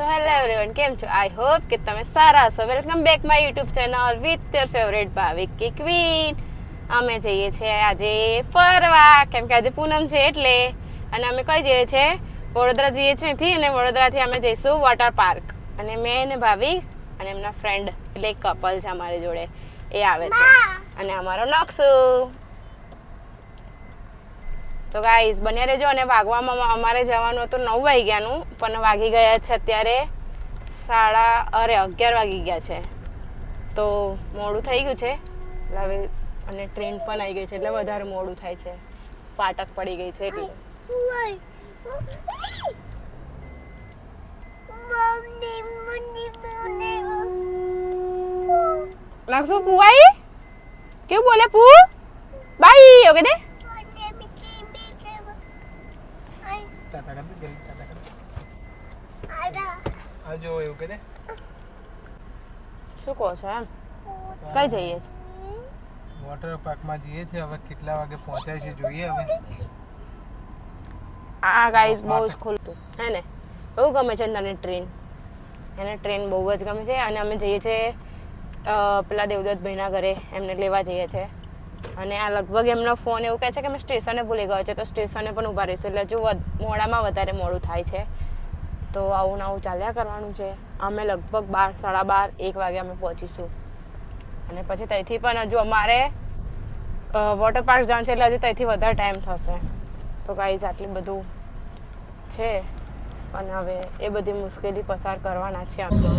So hello everyone, કેમ છો? I hope કે તમે સારા હશો. Welcome back my YouTube channel with your favourite Bhaviki queen. અમે જઈએ છીએ આજે ફરવા, કેમ કે આજે પૂનમ છે એટલે. અને અમે કઈ જઈએ છીએ? વડોદરા જઈએ છીએ અહીંથી, અને વડોદરાથી અમે જઈશું વોટર પાર્ક. અને મેં ને ભાભી અને એમના ફ્રેન્ડ એટલે એક કપલ છે અમારી જોડે, એ આવે છે. અને અમારો નકશો. તો ગાઈઝ બન્યા રહેજો. અને વાગવામાં અમારે જવાનું હતું 9 વાગ્યાનું, પણ વાગી ગયા છે અત્યારે 11:30 વાગી ગયા છે. તો મોડું થઈ ગયું છે હવે, અને ટ્રેન પણ આવી ગઈ છે એટલે વધારે મોડું થાય છે. ફાટક પડી ગઈ છે એટલે. નાખશો પુઆઈ કેવું બોલે પુ બાઈ ઓકે દે શું કહો છો? એમ કઈ જઈએ છે? વોટર પાર્કમાં જઈએ છે. હવે કેટલા વાગે પહોંચાય છે જોઈએ. હવે આ ગાઈઝ બહુ જ ખુલતું હે ને, બહુ ગમે છે તને ટ્રેન. એને ટ્રેન બહુ જ ગમે છે. અને અમે જઈએ છીએ પેલા દેવદત્તભાઈના ઘરે, એમને લેવા જઈએ છીએ. અને આ લગભગ એમનો ફોન એવું કહે છે કે અમે સ્ટેશને ભૂલી ગયો છે, તો સ્ટેશને પણ ઊભા રહીશું. એટલે જો મોડામાં વધારે મોડું થાય છે, તો આવું ને આવું ચાલ્યા કરવાનું છે. અમે લગભગ 12, 12:30, 1 વાગે અમે પહોંચીશું. અને પછી ત્યાંથી પણ હજુ અમારે વોટર પાર્ક જવાનું છે, એટલે હજુ ત્યાંથી વધારે ટાઈમ થશે. તો ગાઈઝ આટલું બધું છે, અને હવે એ બધી મુશ્કેલી પસાર કરવાના છે આમ તો.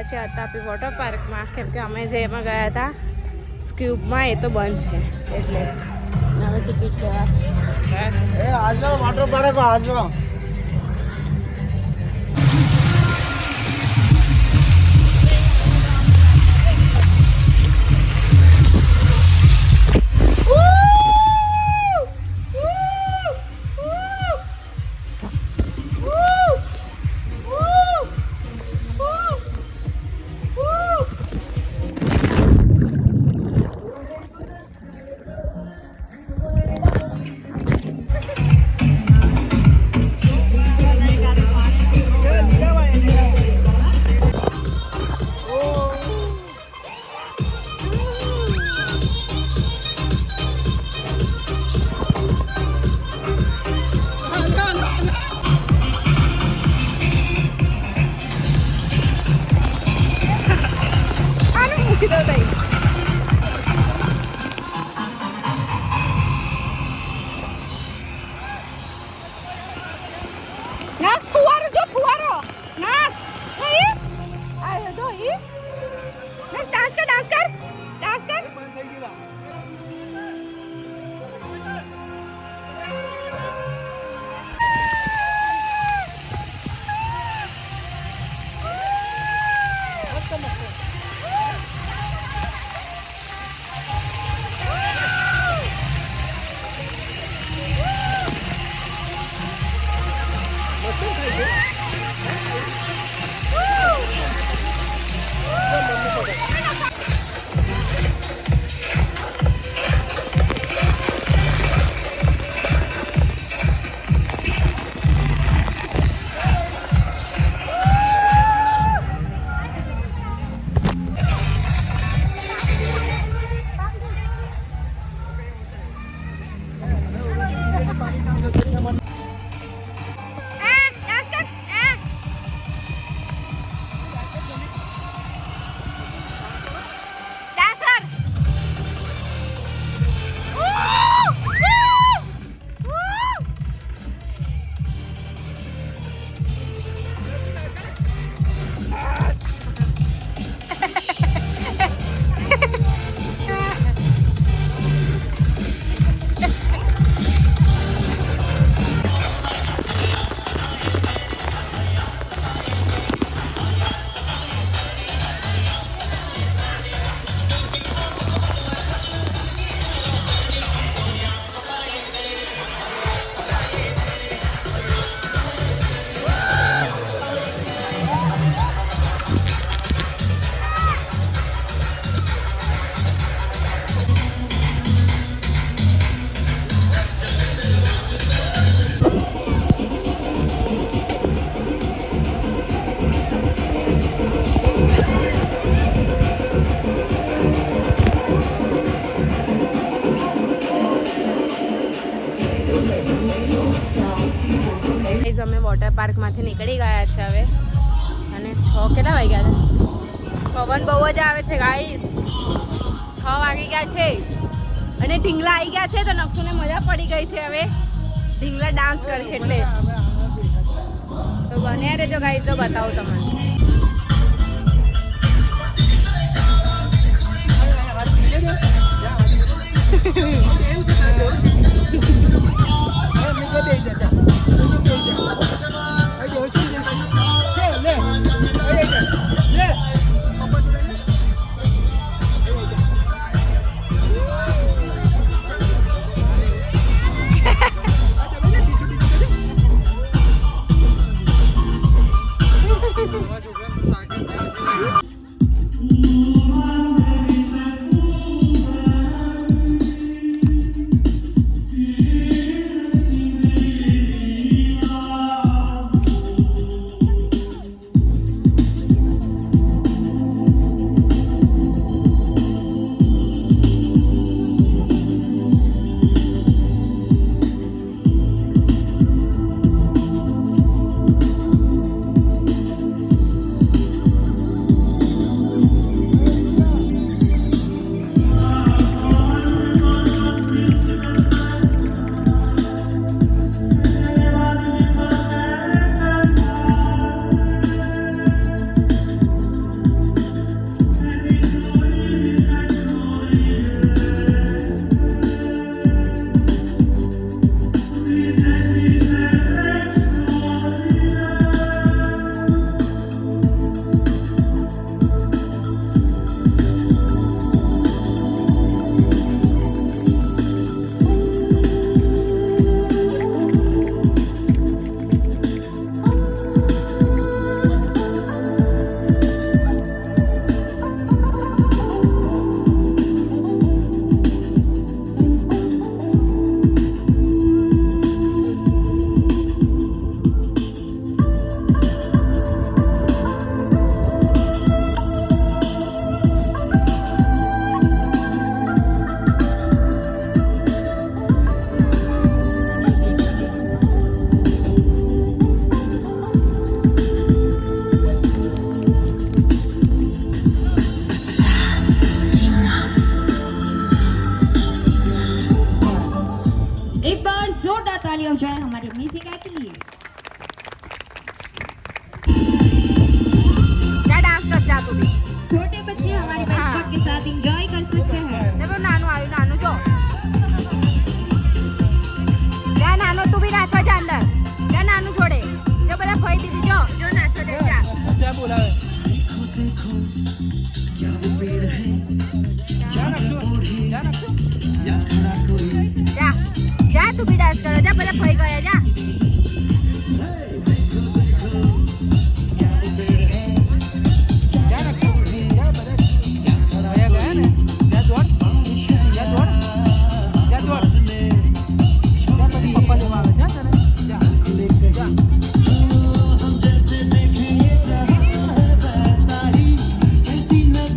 છે અતાપી વોટર પાર્કમાં, કેમ કે અમે જે એમાં ગયા હતા સ્ક્યુબમાં, એ તો બંધ છે એટલે હવે ટિકિટ લેવા વોટર પાર્ક આજનો પાર્કમાંથી નીકળી ગયા છે હવે અને 6 કેટલા વાગ્યા છે પવન બહુ જ આવે છે ગાઈસ 6 વાગી ગયા છે અને ઢીંગલા આવી ગયા છે તો નક્ષુને મજા પડી ગઈ છે હવે ઢીંગલા ડાન્સ કરે છે એટલે તો બન્યા રહેજો ગાઈસ જો બતાવું તમને एक बार जोरदार तालियां हो जाए हमारी म्यूजिका के लिए। क्या डांस कर जा तू भी छोटे बच्चे हमारे मैस्कॉट के साथ एंजॉय कर सकते हैं। देखो नानू आयु नानू जो क्या नानू तू भी नाचो जा अंदर क्या नानू छोड़े जो બધા ફઈ દીદી જો નાચો દે જા क्या बोलावे જા જા તું બી ડાન્સ કરો જા બધા ફઈ ગયા જા जैसे देखें ये जहां वैसा ही जैसी नजर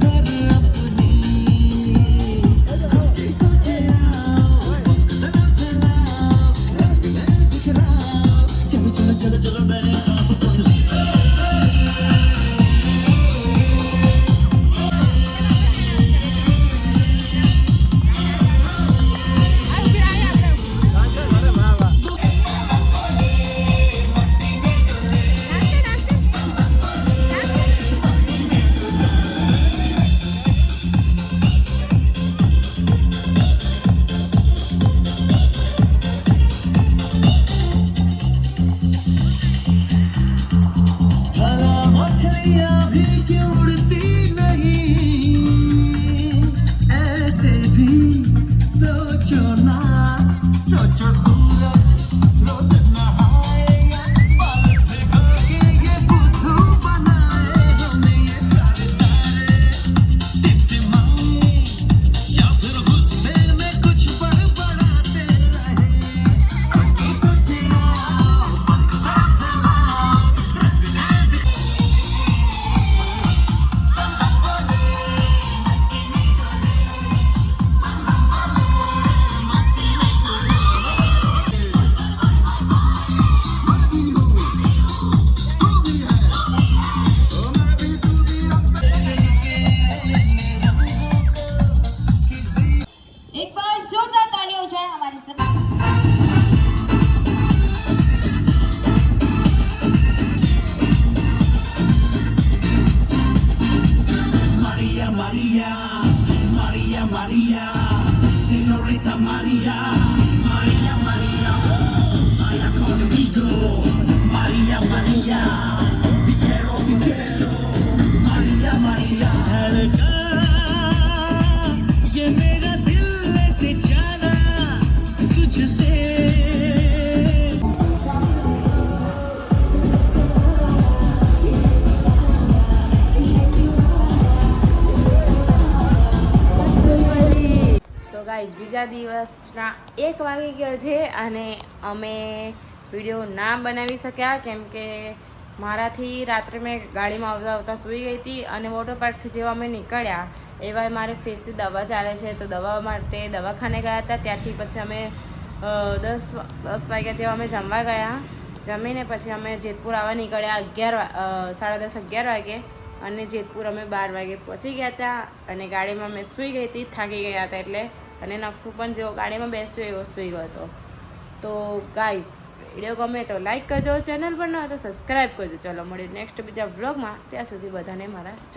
બીજા દિવસના 1 વાગી ગયો છે અને અમે વિડીયો ના બનાવી શક્યા કેમ કે મારાથી રાત્રે મેં ગાડીમાં આવતા આવતા સૂઈ ગઈ હતી અને વોટર પાર્કથી જેવા અમે નીકળ્યા એવા મારે ફેસથી દવા ચાલે છે તો દવા માટે દવાખાને ગયા હતા. ત્યાંથી પછી અમે 10 વાગ્યા જેવા અમે જમવા ગયા. જમીને પછી અમે જેતપુર આવવા નીકળ્યા 10:30-11 વાગે અને જેતપુર અમે 12 વાગે પહોંચી ગયા હતા અને ગાડીમાં મેં સૂઈ ગઈ હતી, થાકી ગયા હતા એટલે. અને નકશો પણ જેવો ગાડીમાં બેસ્યો એવો સૂઈ ગયો હતો. તો ગાઈઝ વિડીયો ગમે તો લાઈક કરજો, ચેનલ પર ન હોય તો સબસ્ક્રાઈબ કરજો. ચલો મળીએ નેક્સ્ટ બીજા વ્લોગમાં. ત્યાં સુધી બધાને મારા જય